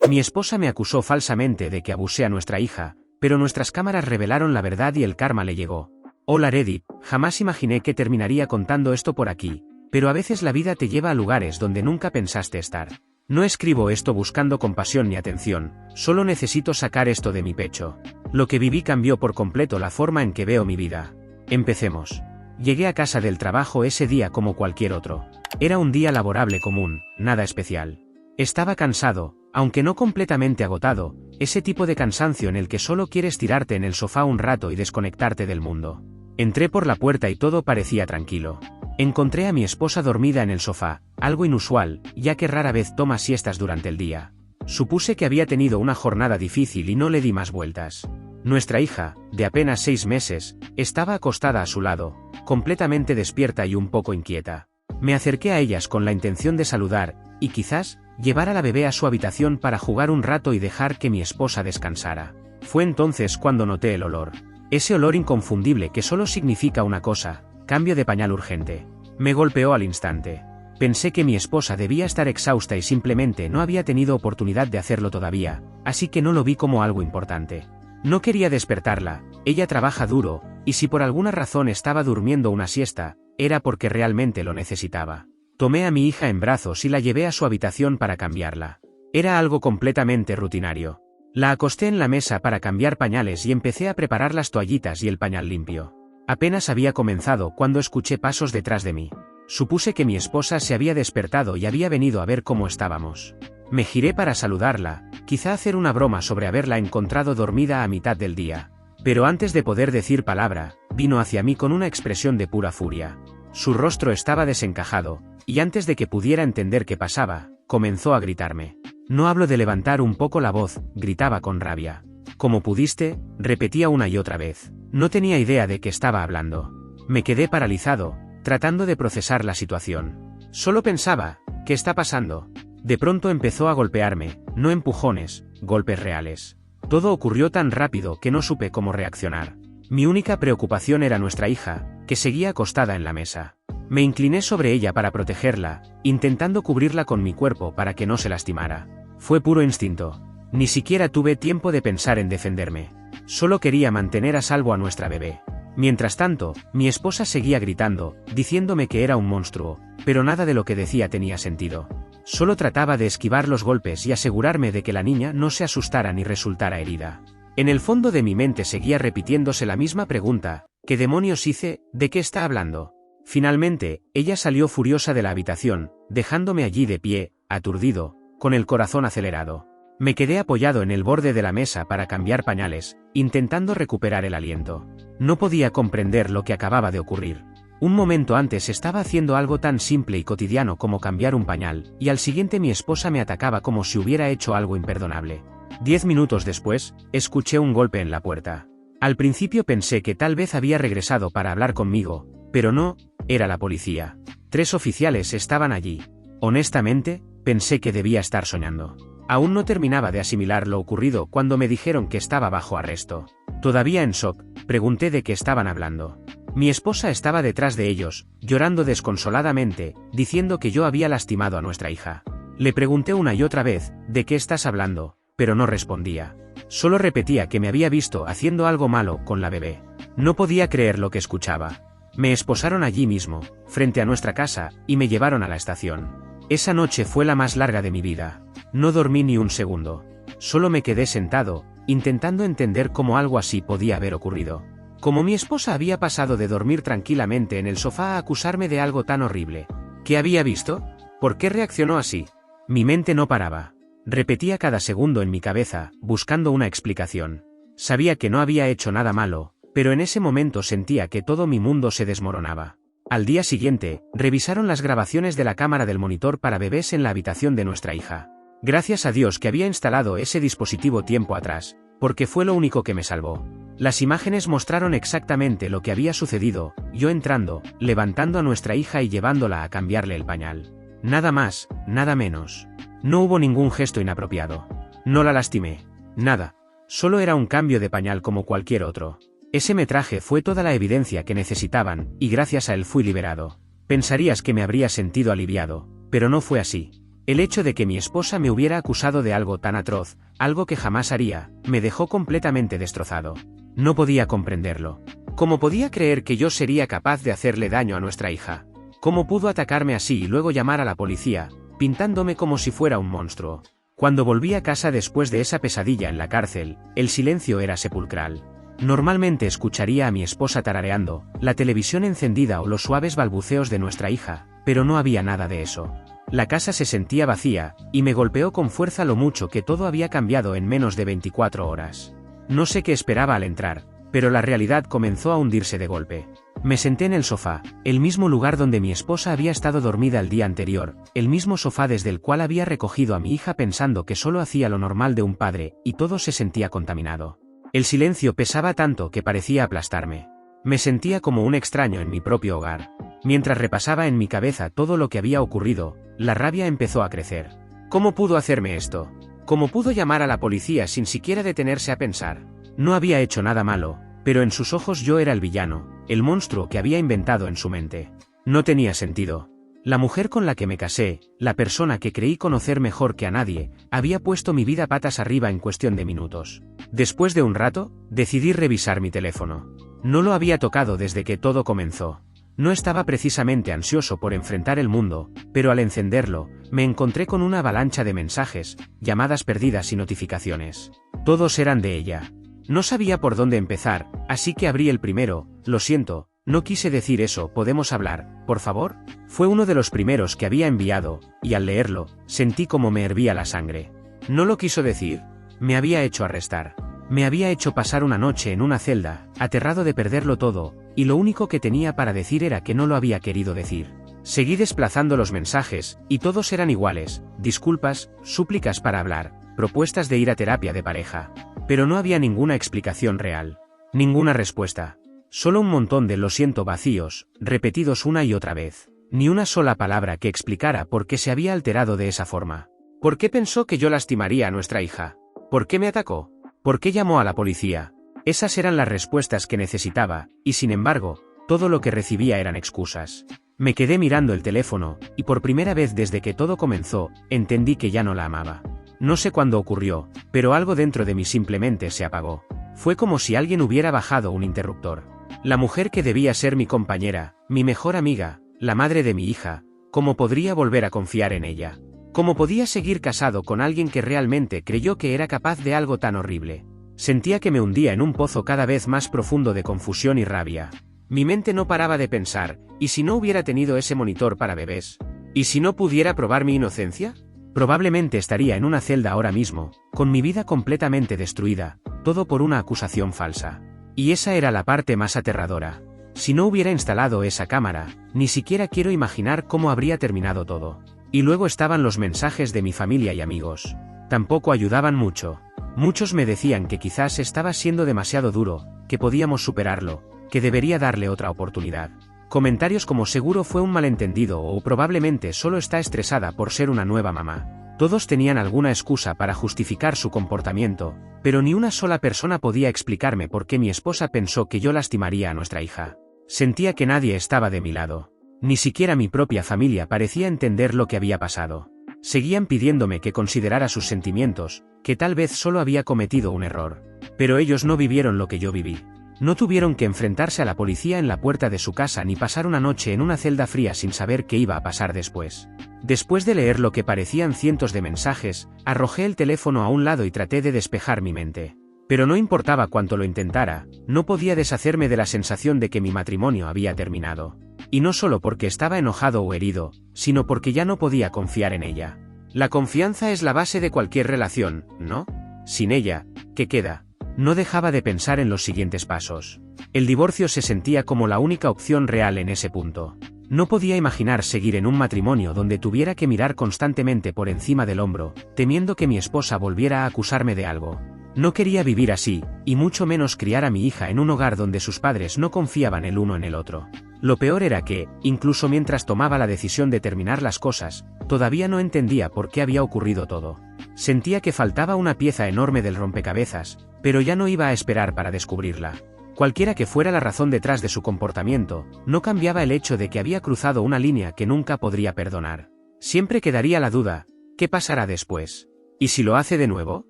Mi esposa me acusó falsamente de que abusé a nuestra hija, pero nuestras cámaras revelaron la verdad y el karma le llegó. Hola Reddit, jamás imaginé que terminaría contando esto por aquí, pero a veces la vida te lleva a lugares donde nunca pensaste estar. No escribo esto buscando compasión ni atención, solo necesito sacar esto de mi pecho. Lo que viví cambió por completo la forma en que veo mi vida. Empecemos. Llegué a casa del trabajo ese día como cualquier otro. Era un día laborable común, nada especial. Estaba cansado, aunque no completamente agotado, ese tipo de cansancio en el que solo quieres tirarte en el sofá un rato y desconectarte del mundo. Entré por la puerta y todo parecía tranquilo. Encontré a mi esposa dormida en el sofá, algo inusual, ya que rara vez toma siestas durante el día. Supuse que había tenido una jornada difícil y no le di más vueltas. Nuestra hija, de apenas 6 meses, estaba acostada a su lado, completamente despierta y un poco inquieta. Me acerqué a ellas con la intención de saludar, y quizás, llevar a la bebé a su habitación para jugar un rato y dejar que mi esposa descansara. Fue entonces cuando noté el olor. Ese olor inconfundible que solo significa una cosa: cambio de pañal urgente. Me golpeó al instante. Pensé que mi esposa debía estar exhausta y simplemente no había tenido oportunidad de hacerlo todavía, así que no lo vi como algo importante. No quería despertarla, ella trabaja duro, y si por alguna razón estaba durmiendo una siesta, era porque realmente lo necesitaba. Tomé a mi hija en brazos y la llevé a su habitación para cambiarla. Era algo completamente rutinario. La acosté en la mesa para cambiar pañales y empecé a preparar las toallitas y el pañal limpio. Apenas había comenzado cuando escuché pasos detrás de mí. Supuse que mi esposa se había despertado y había venido a ver cómo estábamos. Me giré para saludarla, quizá hacer una broma sobre haberla encontrado dormida a mitad del día. Pero antes de poder decir palabra, vino hacia mí con una expresión de pura furia. Su rostro estaba desencajado, y antes de que pudiera entender qué pasaba, comenzó a gritarme. No hablo de levantar un poco la voz, gritaba con rabia. ¿Cómo pudiste?, repetía una y otra vez. No tenía idea de qué estaba hablando. Me quedé paralizado, tratando de procesar la situación. Solo pensaba, ¿qué está pasando? De pronto empezó a golpearme, no empujones, golpes reales. Todo ocurrió tan rápido que no supe cómo reaccionar. Mi única preocupación era nuestra hija, que seguía acostada en la mesa. Me incliné sobre ella para protegerla, intentando cubrirla con mi cuerpo para que no se lastimara. Fue puro instinto. Ni siquiera tuve tiempo de pensar en defenderme. Solo quería mantener a salvo a nuestra bebé. Mientras tanto, mi esposa seguía gritando, diciéndome que era un monstruo, pero nada de lo que decía tenía sentido. Solo trataba de esquivar los golpes y asegurarme de que la niña no se asustara ni resultara herida. En el fondo de mi mente seguía repitiéndose la misma pregunta: ¿qué demonios hice? ¿De qué está hablando? Finalmente, ella salió furiosa de la habitación, dejándome allí de pie, aturdido, con el corazón acelerado. Me quedé apoyado en el borde de la mesa para cambiar pañales, intentando recuperar el aliento. No podía comprender lo que acababa de ocurrir. Un momento antes estaba haciendo algo tan simple y cotidiano como cambiar un pañal, y al siguiente mi esposa me atacaba como si hubiera hecho algo imperdonable. 10 minutos después, escuché un golpe en la puerta. Al principio pensé que tal vez había regresado para hablar conmigo, pero no, era la policía. 3 oficiales estaban allí. Honestamente, pensé que debía estar soñando. Aún no terminaba de asimilar lo ocurrido cuando me dijeron que estaba bajo arresto. Todavía en shock, pregunté de qué estaban hablando. Mi esposa estaba detrás de ellos, llorando desconsoladamente, diciendo que yo había lastimado a nuestra hija. Le pregunté una y otra vez, ¿de qué estás hablando?, pero no respondía. Solo repetía que me había visto haciendo algo malo con la bebé. No podía creer lo que escuchaba. Me esposaron allí mismo, frente a nuestra casa, y me llevaron a la estación. Esa noche fue la más larga de mi vida. No dormí ni un segundo. Solo me quedé sentado, intentando entender cómo algo así podía haber ocurrido. Como mi esposa había pasado de dormir tranquilamente en el sofá a acusarme de algo tan horrible. ¿Qué había visto? ¿Por qué reaccionó así? Mi mente no paraba. Repetía cada segundo en mi cabeza, buscando una explicación. Sabía que no había hecho nada malo, pero en ese momento sentía que todo mi mundo se desmoronaba. Al día siguiente, revisaron las grabaciones de la cámara del monitor para bebés en la habitación de nuestra hija. Gracias a Dios que había instalado ese dispositivo tiempo atrás, porque fue lo único que me salvó. Las imágenes mostraron exactamente lo que había sucedido, yo entrando, levantando a nuestra hija y llevándola a cambiarle el pañal. Nada más, nada menos. No hubo ningún gesto inapropiado. No la lastimé. Nada. Solo era un cambio de pañal como cualquier otro. Ese metraje fue toda la evidencia que necesitaban, y gracias a él fui liberado. Pensarías que me habría sentido aliviado, pero no fue así. El hecho de que mi esposa me hubiera acusado de algo tan atroz, algo que jamás haría, me dejó completamente destrozado. No podía comprenderlo. ¿Cómo podía creer que yo sería capaz de hacerle daño a nuestra hija? ¿Cómo pudo atacarme así y luego llamar a la policía, pintándome como si fuera un monstruo? Cuando volví a casa después de esa pesadilla en la cárcel, el silencio era sepulcral. Normalmente escucharía a mi esposa tarareando, la televisión encendida o los suaves balbuceos de nuestra hija, pero no había nada de eso. La casa se sentía vacía, y me golpeó con fuerza lo mucho que todo había cambiado en menos de 24 horas. No sé qué esperaba al entrar, pero la realidad comenzó a hundirse de golpe. Me senté en el sofá, el mismo lugar donde mi esposa había estado dormida el día anterior, el mismo sofá desde el cual había recogido a mi hija pensando que solo hacía lo normal de un padre, y todo se sentía contaminado. El silencio pesaba tanto que parecía aplastarme. Me sentía como un extraño en mi propio hogar. Mientras repasaba en mi cabeza todo lo que había ocurrido, la rabia empezó a crecer. ¿Cómo pudo hacerme esto? ¿Cómo pudo llamar a la policía sin siquiera detenerse a pensar? No había hecho nada malo, pero en sus ojos yo era el villano, el monstruo que había inventado en su mente. No tenía sentido. La mujer con la que me casé, la persona que creí conocer mejor que a nadie, había puesto mi vida patas arriba en cuestión de minutos. Después de un rato, decidí revisar mi teléfono. No lo había tocado desde que todo comenzó. No estaba precisamente ansioso por enfrentar el mundo, pero al encenderlo, me encontré con una avalancha de mensajes, llamadas perdidas y notificaciones. Todos eran de ella. No sabía por dónde empezar, así que abrí el primero. Lo siento, no quise decir eso, ¿podemos hablar, por favor? Fue uno de los primeros que había enviado, y al leerlo, sentí como me hervía la sangre. No lo quiso decir. Me había hecho arrestar. Me había hecho pasar una noche en una celda, aterrado de perderlo todo, y lo único que tenía para decir era que no lo había querido decir. Seguí desplazando los mensajes, y todos eran iguales: disculpas, súplicas para hablar, propuestas de ir a terapia de pareja. Pero no había ninguna explicación real. Ninguna respuesta. Solo un montón de lo siento vacíos, repetidos una y otra vez. Ni una sola palabra que explicara por qué se había alterado de esa forma. ¿Por qué pensó que yo lastimaría a nuestra hija? ¿Por qué me atacó? ¿Por qué llamó a la policía? Esas eran las respuestas que necesitaba, y sin embargo, todo lo que recibía eran excusas. Me quedé mirando el teléfono, y por primera vez desde que todo comenzó, entendí que ya no la amaba. No sé cuándo ocurrió, pero algo dentro de mí simplemente se apagó. Fue como si alguien hubiera bajado un interruptor. La mujer que debía ser mi compañera, mi mejor amiga, la madre de mi hija, ¿cómo podría volver a confiar en ella? ¿Cómo podía seguir casado con alguien que realmente creyó que era capaz de algo tan horrible? Sentía que me hundía en un pozo cada vez más profundo de confusión y rabia. Mi mente no paraba de pensar: ¿y si no hubiera tenido ese monitor para bebés? ¿Y si no pudiera probar mi inocencia? Probablemente estaría en una celda ahora mismo, con mi vida completamente destruida, todo por una acusación falsa. Y esa era la parte más aterradora. Si no hubiera instalado esa cámara, ni siquiera quiero imaginar cómo habría terminado todo. Y luego estaban los mensajes de mi familia y amigos. Tampoco ayudaban mucho. Muchos me decían que quizás estaba siendo demasiado duro, que podíamos superarlo, que debería darle otra oportunidad. Comentarios como seguro fue un malentendido o probablemente solo está estresada por ser una nueva mamá. Todos tenían alguna excusa para justificar su comportamiento, pero ni una sola persona podía explicarme por qué mi esposa pensó que yo lastimaría a nuestra hija. Sentía que nadie estaba de mi lado. Ni siquiera mi propia familia parecía entender lo que había pasado. Seguían pidiéndome que considerara sus sentimientos, que tal vez solo había cometido un error. Pero ellos no vivieron lo que yo viví. No tuvieron que enfrentarse a la policía en la puerta de su casa ni pasar una noche en una celda fría sin saber qué iba a pasar después. Después de leer lo que parecían cientos de mensajes, arrojé el teléfono a un lado y traté de despejar mi mente. Pero no importaba cuánto lo intentara, no podía deshacerme de la sensación de que mi matrimonio había terminado. Y no solo porque estaba enojado o herido, sino porque ya no podía confiar en ella. La confianza es la base de cualquier relación, ¿no? Sin ella, ¿qué queda? No dejaba de pensar en los siguientes pasos. El divorcio se sentía como la única opción real en ese punto. No podía imaginar seguir en un matrimonio donde tuviera que mirar constantemente por encima del hombro, temiendo que mi esposa volviera a acusarme de algo. No quería vivir así, y mucho menos criar a mi hija en un hogar donde sus padres no confiaban el uno en el otro. Lo peor era que, incluso mientras tomaba la decisión de terminar las cosas, todavía no entendía por qué había ocurrido todo. Sentía que faltaba una pieza enorme del rompecabezas, pero ya no iba a esperar para descubrirla. Cualquiera que fuera la razón detrás de su comportamiento, no cambiaba el hecho de que había cruzado una línea que nunca podría perdonar. Siempre quedaría la duda: ¿Qué pasará después? ¿Y si lo hace de nuevo?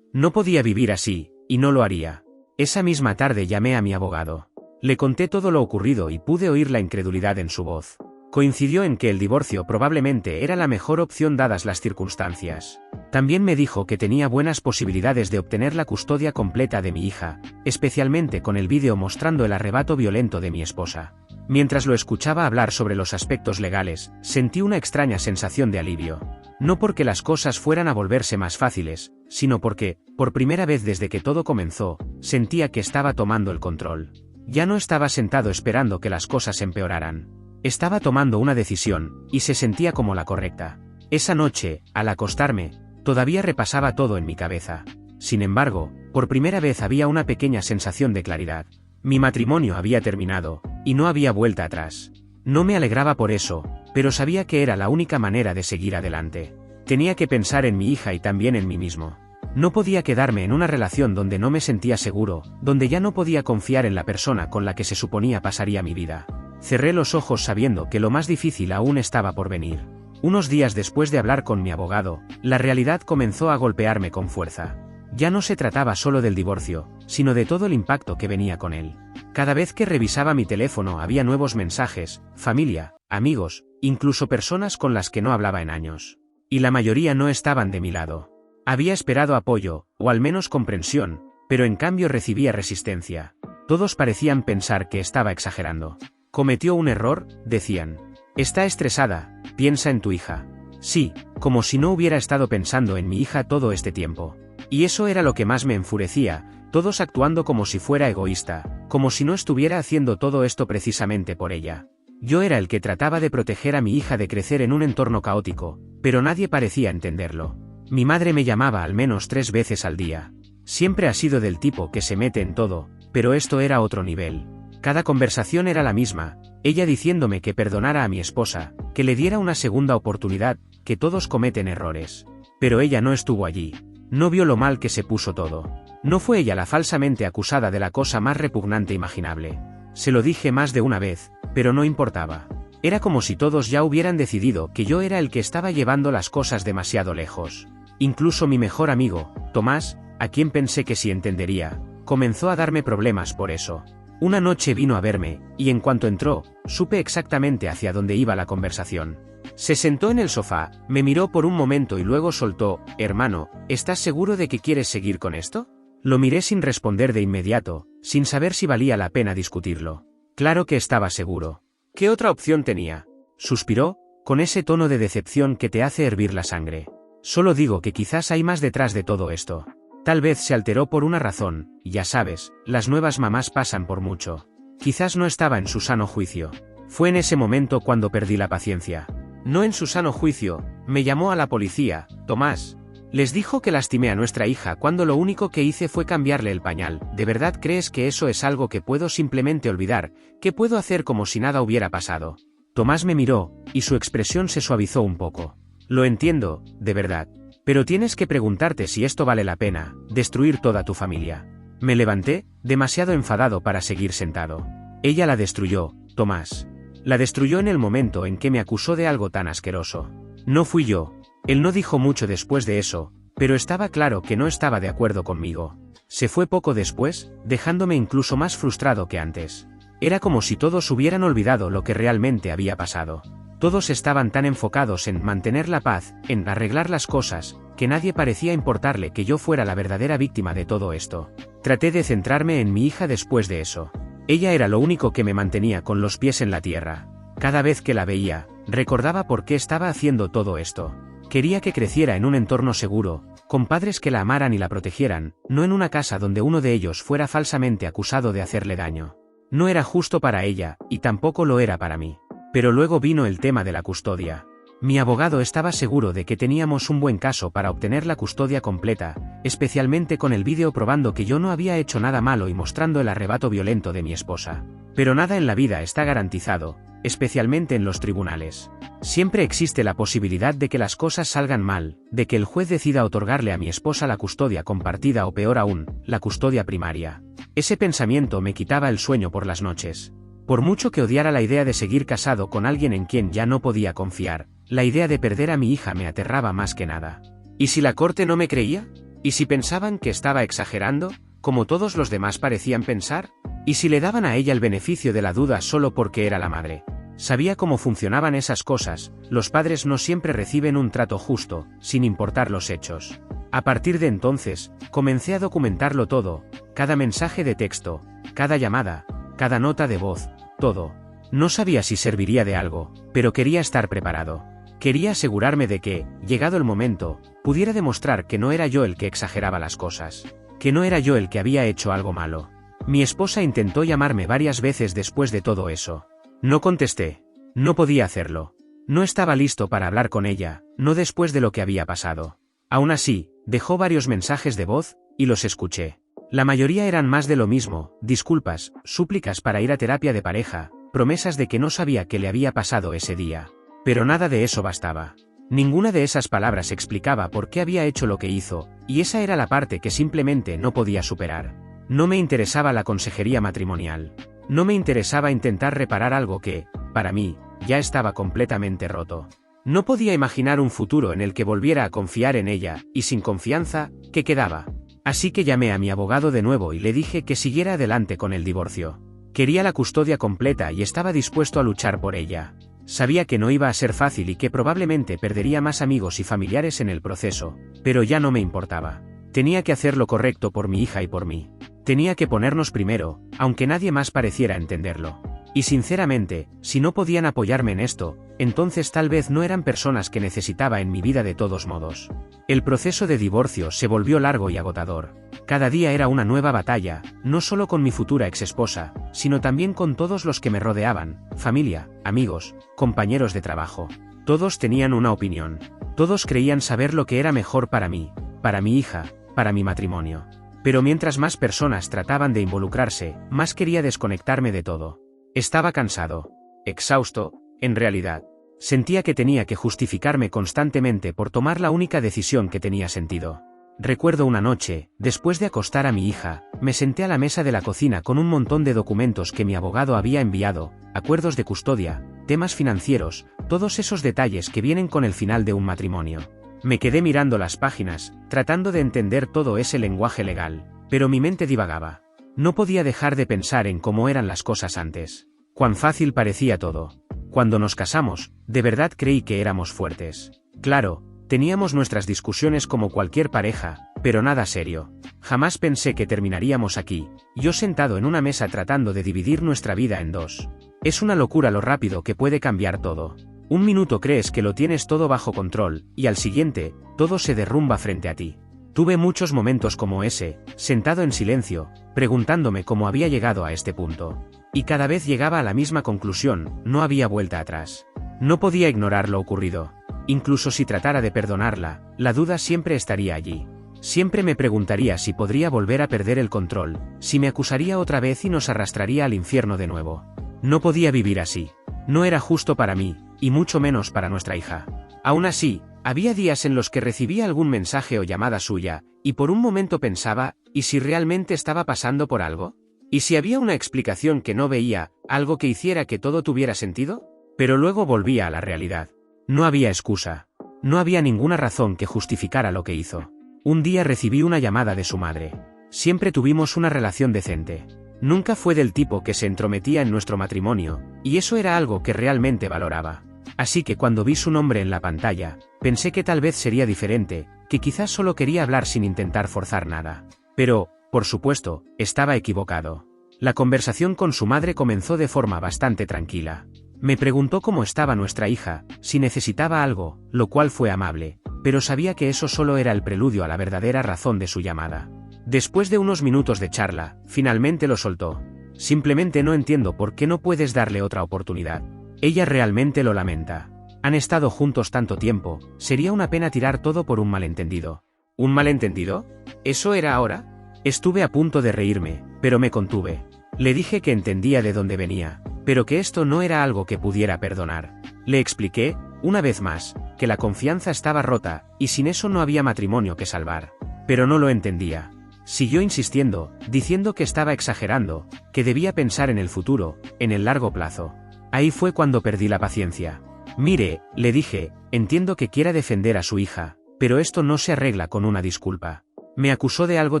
No podía vivir así, y no lo haría. Esa misma tarde llamé a mi abogado. Le conté todo lo ocurrido y pude oír la incredulidad en su voz. Coincidió en que el divorcio probablemente era la mejor opción dadas las circunstancias. También me dijo que tenía buenas posibilidades de obtener la custodia completa de mi hija, especialmente con el vídeo mostrando el arrebato violento de mi esposa. Mientras lo escuchaba hablar sobre los aspectos legales, sentí una extraña sensación de alivio. No porque las cosas fueran a volverse más fáciles, sino porque, por primera vez desde que todo comenzó, sentía que estaba tomando el control. Ya no estaba sentado esperando que las cosas empeoraran. Estaba tomando una decisión, y se sentía como la correcta. Esa noche, al acostarme, todavía repasaba todo en mi cabeza. Sin embargo, por primera vez había una pequeña sensación de claridad. Mi matrimonio había terminado, y no había vuelta atrás. No me alegraba por eso, pero sabía que era la única manera de seguir adelante. Tenía que pensar en mi hija y también en mí mismo. No podía quedarme en una relación donde no me sentía seguro, donde ya no podía confiar en la persona con la que se suponía pasaría mi vida. Cerré los ojos sabiendo que lo más difícil aún estaba por venir. Unos días después de hablar con mi abogado, la realidad comenzó a golpearme con fuerza. Ya no se trataba solo del divorcio, sino de todo el impacto que venía con él. Cada vez que revisaba mi teléfono había nuevos mensajes, familia, amigos, incluso personas con las que no hablaba en años. Y la mayoría no estaban de mi lado. Había esperado apoyo, o al menos comprensión, pero en cambio recibía resistencia. Todos parecían pensar que estaba exagerando. Cometió un error, decían. Está estresada, piensa en tu hija. Sí, como si no hubiera estado pensando en mi hija todo este tiempo. Y eso era lo que más me enfurecía, todos actuando como si fuera egoísta, como si no estuviera haciendo todo esto precisamente por ella. Yo era el que trataba de proteger a mi hija de crecer en un entorno caótico, pero nadie parecía entenderlo. Mi madre me llamaba al menos 3 veces al día. Siempre ha sido del tipo que se mete en todo, pero esto era otro nivel. Cada conversación era la misma, ella diciéndome que perdonara a mi esposa, que le diera una segunda oportunidad, que todos cometen errores. Pero ella no estuvo allí. No vio lo mal que se puso todo. No fue ella la falsamente acusada de la cosa más repugnante imaginable. Se lo dije más de una vez, pero no importaba. Era como si todos ya hubieran decidido que yo era el que estaba llevando las cosas demasiado lejos. Incluso mi mejor amigo, Tomás, a quien pensé que sí entendería, comenzó a darme problemas por eso. Una noche vino a verme, y en cuanto entró, supe exactamente hacia dónde iba la conversación. Se sentó en el sofá, me miró por un momento y luego soltó, hermano, ¿estás seguro de que quieres seguir con esto? Lo miré sin responder de inmediato, sin saber si valía la pena discutirlo. Claro que estaba seguro. ¿Qué otra opción tenía? Suspiró, con ese tono de decepción que te hace hervir la sangre. Solo digo que quizás hay más detrás de todo esto. Tal vez se alteró por una razón, ya sabes, las nuevas mamás pasan por mucho. Quizás no estaba en su sano juicio. Fue en ese momento cuando perdí la paciencia. No en su sano juicio, me llamó a la policía, Tomás. Les dijo que lastimé a nuestra hija cuando lo único que hice fue cambiarle el pañal. ¿De verdad crees que eso es algo que puedo simplemente olvidar, que puedo hacer como si nada hubiera pasado? Tomás me miró, y su expresión se suavizó un poco. Lo entiendo, de verdad. Pero tienes que preguntarte si esto vale la pena, destruir toda tu familia. Me levanté, demasiado enfadado para seguir sentado. Ella la destruyó, Tomás. La destruyó en el momento en que me acusó de algo tan asqueroso. No fui yo. Él no dijo mucho después de eso, pero estaba claro que no estaba de acuerdo conmigo. Se fue poco después, dejándome incluso más frustrado que antes. Era como si todos hubieran olvidado lo que realmente había pasado. Todos estaban tan enfocados en mantener la paz, en arreglar las cosas, que nadie parecía importarle que yo fuera la verdadera víctima de todo esto. Traté de centrarme en mi hija después de eso. Ella era lo único que me mantenía con los pies en la tierra. Cada vez que la veía, recordaba por qué estaba haciendo todo esto. Quería que creciera en un entorno seguro, con padres que la amaran y la protegieran, no en una casa donde uno de ellos fuera falsamente acusado de hacerle daño. No era justo para ella, y tampoco lo era para mí. Pero luego vino el tema de la custodia. Mi abogado estaba seguro de que teníamos un buen caso para obtener la custodia completa, especialmente con el vídeo probando que yo no había hecho nada malo y mostrando el arrebato violento de mi esposa. Pero nada en la vida está garantizado, especialmente en los tribunales. Siempre existe la posibilidad de que las cosas salgan mal, de que el juez decida otorgarle a mi esposa la custodia compartida o peor aún, la custodia primaria. Ese pensamiento me quitaba el sueño por las noches. Por mucho que odiara la idea de seguir casado con alguien en quien ya no podía confiar, La idea de perder a mi hija me aterraba más que nada. ¿Y si la corte no me creía? ¿Y si pensaban que estaba exagerando, como todos los demás parecían pensar? ¿Y si le daban a ella el beneficio de la duda solo porque era la madre? Sabía cómo funcionaban esas cosas, los padres no siempre reciben un trato justo, sin importar los hechos. A partir de entonces, comencé a documentarlo todo, cada mensaje de texto, cada llamada, cada nota de voz, todo. No sabía si serviría de algo, pero quería estar preparado. Quería asegurarme de que, llegado el momento, pudiera demostrar que no era yo el que exageraba las cosas, que no era yo el que había hecho algo malo. Mi esposa intentó llamarme varias veces después de todo eso. No contesté. No podía hacerlo. No estaba listo para hablar con ella, no después de lo que había pasado. Aún así, dejó varios mensajes de voz, y los escuché. La mayoría eran más de lo mismo, disculpas, súplicas para ir a terapia de pareja, promesas de que no sabía qué le había pasado ese día. Pero nada de eso bastaba. Ninguna de esas palabras explicaba por qué había hecho lo que hizo, y esa era la parte que simplemente no podía superar. No me interesaba la consejería matrimonial. No me interesaba intentar reparar algo que, para mí, ya estaba completamente roto. No podía imaginar un futuro en el que volviera a confiar en ella, y sin confianza, ¿qué quedaba? Así que llamé a mi abogado de nuevo y le dije que siguiera adelante con el divorcio. Quería la custodia completa y estaba dispuesto a luchar por ella. Sabía que no iba a ser fácil y que probablemente perdería más amigos y familiares en el proceso, pero ya no me importaba. Tenía que hacer lo correcto por mi hija y por mí. Tenía que ponernos primero, aunque nadie más pareciera entenderlo. Y sinceramente, si no podían apoyarme en esto, entonces tal vez no eran personas que necesitaba en mi vida de todos modos. El proceso de divorcio se volvió largo y agotador. Cada día era una nueva batalla, no solo con mi futura exesposa, sino también con todos los que me rodeaban, familia, amigos, compañeros de trabajo. Todos tenían una opinión. Todos creían saber lo que era mejor para mí, para mi hija, para mi matrimonio. Pero mientras más personas trataban de involucrarse, más quería desconectarme de todo. Estaba cansado, exhausto, en realidad. Sentía que tenía que justificarme constantemente por tomar la única decisión que tenía sentido. Recuerdo una noche, después de acostar a mi hija, me senté a la mesa de la cocina con un montón de documentos que mi abogado había enviado, acuerdos de custodia, temas financieros, todos esos detalles que vienen con el final de un matrimonio. Me quedé mirando las páginas, tratando de entender todo ese lenguaje legal, pero mi mente divagaba. No podía dejar de pensar en cómo eran las cosas antes. Cuán fácil parecía todo. Cuando nos casamos, de verdad creí que éramos fuertes. Claro, teníamos nuestras discusiones como cualquier pareja, pero nada serio. Jamás pensé que terminaríamos aquí, yo sentado en una mesa tratando de dividir nuestra vida en dos. Es una locura lo rápido que puede cambiar todo. Un minuto crees que lo tienes todo bajo control, y al siguiente, todo se derrumba frente a ti. Tuve muchos momentos como ese, sentado en silencio, preguntándome cómo había llegado a este punto. Y cada vez llegaba a la misma conclusión, no había vuelta atrás. No podía ignorar lo ocurrido. Incluso si tratara de perdonarla, la duda siempre estaría allí. Siempre me preguntaría si podría volver a perder el control, si me acusaría otra vez y nos arrastraría al infierno de nuevo. No podía vivir así. No era justo para mí, y mucho menos para nuestra hija. Aún así, había días en los que recibía algún mensaje o llamada suya, y por un momento pensaba, ¿y si realmente estaba pasando por algo? ¿Y si había una explicación que no veía, algo que hiciera que todo tuviera sentido? Pero luego volvía a la realidad. No había excusa. No había ninguna razón que justificara lo que hizo. Un día recibí una llamada de su madre. Siempre tuvimos una relación decente. Nunca fue del tipo que se entrometía en nuestro matrimonio, y eso era algo que realmente valoraba. Así que cuando vi su nombre en la pantalla, pensé que tal vez sería diferente, que quizás solo quería hablar sin intentar forzar nada. Pero, por supuesto, estaba equivocado. La conversación con su madre comenzó de forma bastante tranquila. Me preguntó cómo estaba nuestra hija, si necesitaba algo, lo cual fue amable, pero sabía que eso solo era el preludio a la verdadera razón de su llamada. Después de unos minutos de charla, finalmente lo soltó. Simplemente no entiendo por qué no puedes darle otra oportunidad. Ella realmente lo lamenta. Han estado juntos tanto tiempo, sería una pena tirar todo por un malentendido. ¿Un malentendido? ¿Eso era ahora? Estuve a punto de reírme, pero me contuve. Le dije que entendía de dónde venía, pero que esto no era algo que pudiera perdonar. Le expliqué, una vez más, que la confianza estaba rota, y sin eso no había matrimonio que salvar. Pero no lo entendía. Siguió insistiendo, diciendo que estaba exagerando, que debía pensar en el futuro, en el largo plazo. Ahí fue cuando perdí la paciencia. Mire, le dije, entiendo que quiera defender a su hija, pero esto no se arregla con una disculpa. Me acusó de algo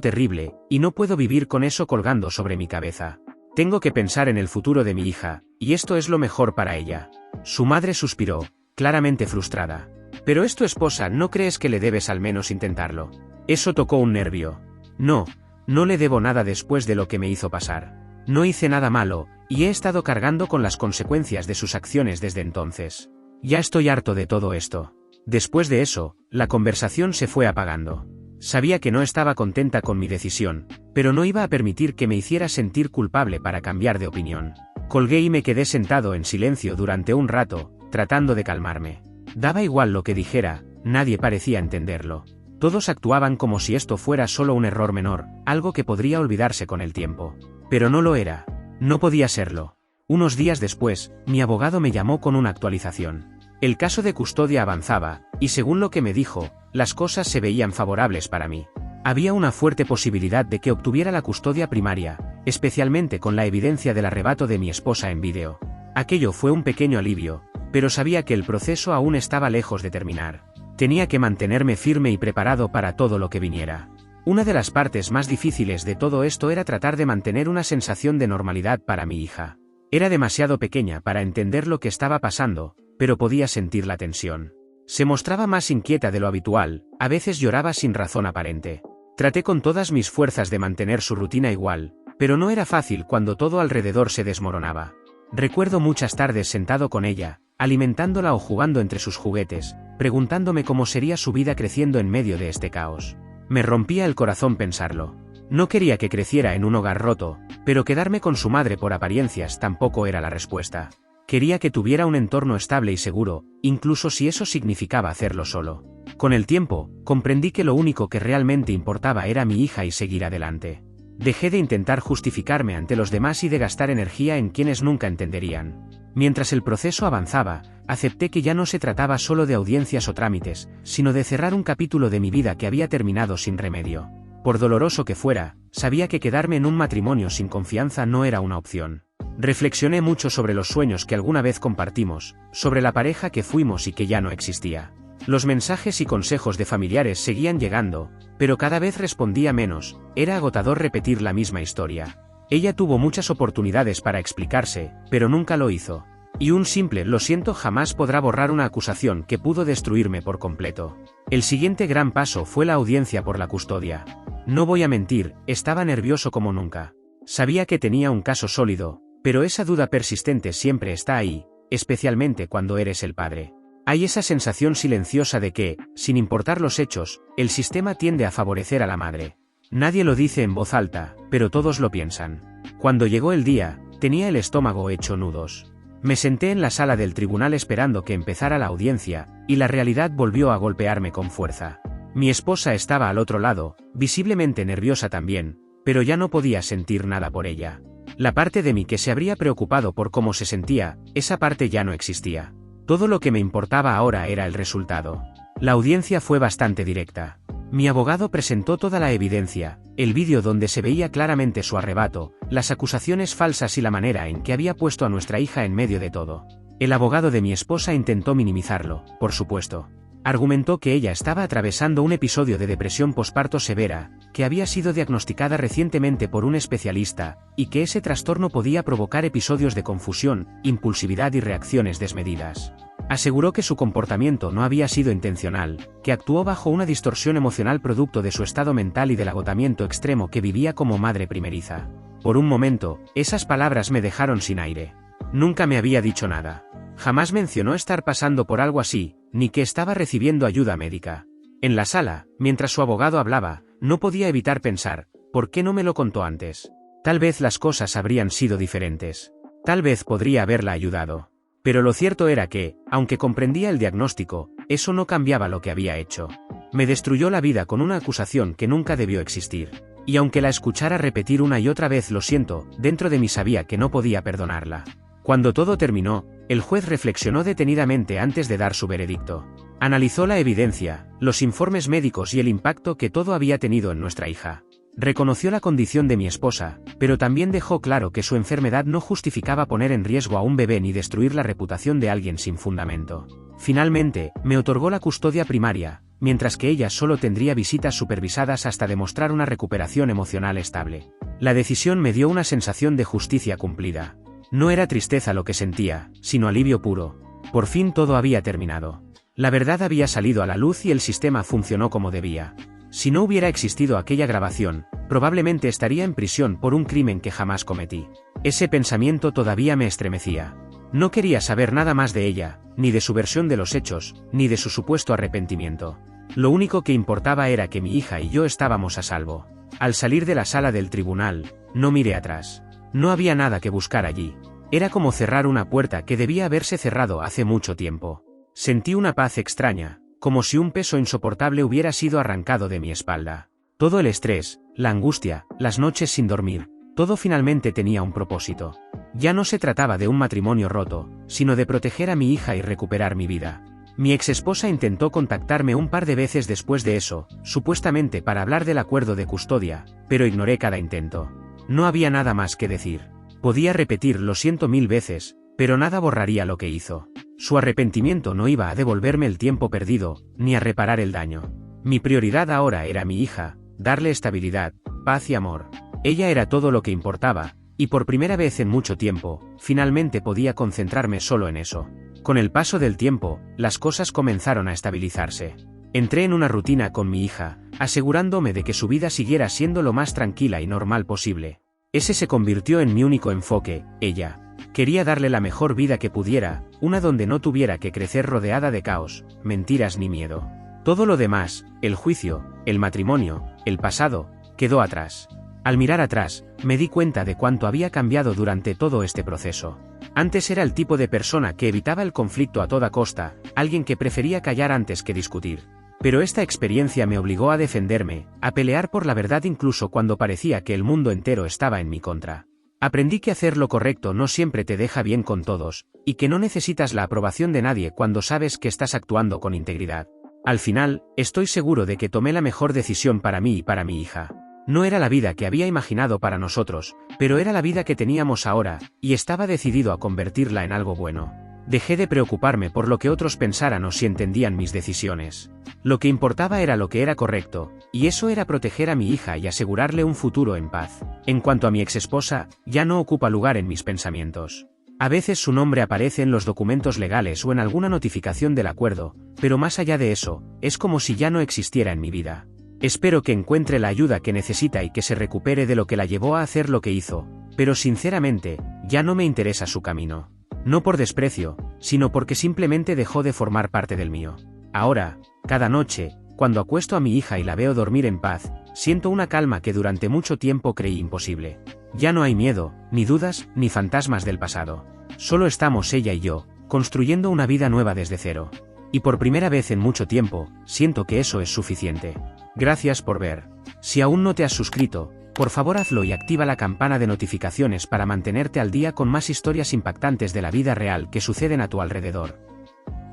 terrible, y no puedo vivir con eso colgando sobre mi cabeza. Tengo que pensar en el futuro de mi hija, y esto es lo mejor para ella. Su madre suspiró, claramente frustrada. Pero es tu esposa, ¿no crees que le debes al menos intentarlo? Eso tocó un nervio. No, no le debo nada después de lo que me hizo pasar. No hice nada malo, y he estado cargando con las consecuencias de sus acciones desde entonces. Ya estoy harto de todo esto. Después de eso, la conversación se fue apagando. Sabía que no estaba contenta con mi decisión, pero no iba a permitir que me hiciera sentir culpable para cambiar de opinión. Colgué y me quedé sentado en silencio durante un rato, tratando de calmarme. Daba igual lo que dijera, nadie parecía entenderlo. Todos actuaban como si esto fuera solo un error menor, algo que podría olvidarse con el tiempo. Pero no lo era. No podía serlo. Unos días después, mi abogado me llamó con una actualización. El caso de custodia avanzaba, y según lo que me dijo, las cosas se veían favorables para mí. Había una fuerte posibilidad de que obtuviera la custodia primaria, especialmente con la evidencia del arrebato de mi esposa en vídeo. Aquello fue un pequeño alivio, pero sabía que el proceso aún estaba lejos de terminar. Tenía que mantenerme firme y preparado para todo lo que viniera. Una de las partes más difíciles de todo esto era tratar de mantener una sensación de normalidad para mi hija. Era demasiado pequeña para entender lo que estaba pasando, pero podía sentir la tensión. Se mostraba más inquieta de lo habitual, a veces lloraba sin razón aparente. Traté con todas mis fuerzas de mantener su rutina igual, pero no era fácil cuando todo alrededor se desmoronaba. Recuerdo muchas tardes sentado con ella, alimentándola o jugando entre sus juguetes, preguntándome cómo sería su vida creciendo en medio de este caos. Me rompía el corazón pensarlo. No quería que creciera en un hogar roto, pero quedarme con su madre por apariencias tampoco era la respuesta. Quería que tuviera un entorno estable y seguro, incluso si eso significaba hacerlo solo. Con el tiempo, comprendí que lo único que realmente importaba era mi hija y seguir adelante. Dejé de intentar justificarme ante los demás y de gastar energía en quienes nunca entenderían. Mientras el proceso avanzaba, acepté que ya no se trataba solo de audiencias o trámites, sino de cerrar un capítulo de mi vida que había terminado sin remedio. Por doloroso que fuera, sabía que quedarme en un matrimonio sin confianza no era una opción. Reflexioné mucho sobre los sueños que alguna vez compartimos, sobre la pareja que fuimos y que ya no existía. Los mensajes y consejos de familiares seguían llegando, pero cada vez respondía menos, era agotador repetir la misma historia. Ella tuvo muchas oportunidades para explicarse, pero nunca lo hizo. Y un simple "lo siento" jamás podrá borrar una acusación que pudo destruirme por completo. El siguiente gran paso fue la audiencia por la custodia. No voy a mentir, estaba nervioso como nunca. Sabía que tenía un caso sólido, pero esa duda persistente siempre está ahí, especialmente cuando eres el padre. Hay esa sensación silenciosa de que, sin importar los hechos, el sistema tiende a favorecer a la madre. Nadie lo dice en voz alta, pero todos lo piensan. Cuando llegó el día, tenía el estómago hecho nudos. Me senté en la sala del tribunal esperando que empezara la audiencia, y la realidad volvió a golpearme con fuerza. Mi esposa estaba al otro lado, visiblemente nerviosa también, pero ya no podía sentir nada por ella. La parte de mí que se habría preocupado por cómo se sentía, esa parte ya no existía. Todo lo que me importaba ahora era el resultado. La audiencia fue bastante directa. Mi abogado presentó toda la evidencia, el vídeo donde se veía claramente su arrebato, las acusaciones falsas y la manera en que había puesto a nuestra hija en medio de todo. El abogado de mi esposa intentó minimizarlo, por supuesto. Argumentó que ella estaba atravesando un episodio de depresión posparto severa, que había sido diagnosticada recientemente por un especialista, y que ese trastorno podía provocar episodios de confusión, impulsividad y reacciones desmedidas. Aseguró que su comportamiento no había sido intencional, que actuó bajo una distorsión emocional producto de su estado mental y del agotamiento extremo que vivía como madre primeriza. Por un momento, esas palabras me dejaron sin aire. Nunca me había dicho nada. Jamás mencionó estar pasando por algo así, ni que estaba recibiendo ayuda médica. En la sala, mientras su abogado hablaba, no podía evitar pensar, ¿por qué no me lo contó antes? Tal vez las cosas habrían sido diferentes. Tal vez podría haberla ayudado. Pero lo cierto era que, aunque comprendía el diagnóstico, eso no cambiaba lo que había hecho. Me destruyó la vida con una acusación que nunca debió existir. Y aunque la escuchara repetir una y otra vez "lo siento", dentro de mí sabía que no podía perdonarla. Cuando todo terminó, el juez reflexionó detenidamente antes de dar su veredicto. Analizó la evidencia, los informes médicos y el impacto que todo había tenido en nuestra hija. Reconoció la condición de mi esposa, pero también dejó claro que su enfermedad no justificaba poner en riesgo a un bebé ni destruir la reputación de alguien sin fundamento. Finalmente, me otorgó la custodia primaria, mientras que ella solo tendría visitas supervisadas hasta demostrar una recuperación emocional estable. La decisión me dio una sensación de justicia cumplida. No era tristeza lo que sentía, sino alivio puro. Por fin todo había terminado. La verdad había salido a la luz y el sistema funcionó como debía. Si no hubiera existido aquella grabación, probablemente estaría en prisión por un crimen que jamás cometí. Ese pensamiento todavía me estremecía. No quería saber nada más de ella, ni de su versión de los hechos, ni de su supuesto arrepentimiento. Lo único que importaba era que mi hija y yo estábamos a salvo. Al salir de la sala del tribunal, no miré atrás. No había nada que buscar allí. Era como cerrar una puerta que debía haberse cerrado hace mucho tiempo. Sentí una paz extraña, como si un peso insoportable hubiera sido arrancado de mi espalda. Todo el estrés, la angustia, las noches sin dormir, todo finalmente tenía un propósito. Ya no se trataba de un matrimonio roto, sino de proteger a mi hija y recuperar mi vida. Mi exesposa intentó contactarme un par de veces después de eso, supuestamente para hablar del acuerdo de custodia, pero ignoré cada intento. No había nada más que decir. Podía repetir lo siento 1000 veces, pero nada borraría lo que hizo. Su arrepentimiento no iba a devolverme el tiempo perdido, ni a reparar el daño. Mi prioridad ahora era mi hija, darle estabilidad, paz y amor. Ella era todo lo que importaba, y por primera vez en mucho tiempo, finalmente podía concentrarme solo en eso. Con el paso del tiempo, las cosas comenzaron a estabilizarse. Entré en una rutina con mi hija, asegurándome de que su vida siguiera siendo lo más tranquila y normal posible. Ese se convirtió en mi único enfoque, ella. Quería darle la mejor vida que pudiera, una donde no tuviera que crecer rodeada de caos, mentiras ni miedo. Todo lo demás, el juicio, el matrimonio, el pasado, quedó atrás. Al mirar atrás, me di cuenta de cuánto había cambiado durante todo este proceso. Antes era el tipo de persona que evitaba el conflicto a toda costa, alguien que prefería callar antes que discutir. Pero esta experiencia me obligó a defenderme, a pelear por la verdad incluso cuando parecía que el mundo entero estaba en mi contra. Aprendí que hacer lo correcto no siempre te deja bien con todos, y que no necesitas la aprobación de nadie cuando sabes que estás actuando con integridad. Al final, estoy seguro de que tomé la mejor decisión para mí y para mi hija. No era la vida que había imaginado para nosotros, pero era la vida que teníamos ahora, y estaba decidido a convertirla en algo bueno. Dejé de preocuparme por lo que otros pensaran o si entendían mis decisiones. Lo que importaba era lo que era correcto, y eso era proteger a mi hija y asegurarle un futuro en paz. En cuanto a mi exesposa, ya no ocupa lugar en mis pensamientos. A veces su nombre aparece en los documentos legales o en alguna notificación del acuerdo, pero más allá de eso, es como si ya no existiera en mi vida. Espero que encuentre la ayuda que necesita y que se recupere de lo que la llevó a hacer lo que hizo, pero sinceramente, ya no me interesa su camino. No por desprecio, sino porque simplemente dejó de formar parte del mío. Ahora, cada noche, cuando acuesto a mi hija y la veo dormir en paz, siento una calma que durante mucho tiempo creí imposible. Ya no hay miedo, ni dudas, ni fantasmas del pasado. Solo estamos ella y yo, construyendo una vida nueva desde cero. Y por primera vez en mucho tiempo, siento que eso es suficiente. Gracias por ver. Si aún no te has suscrito, por favor hazlo y activa la campana de notificaciones para mantenerte al día con más historias impactantes de la vida real que suceden a tu alrededor.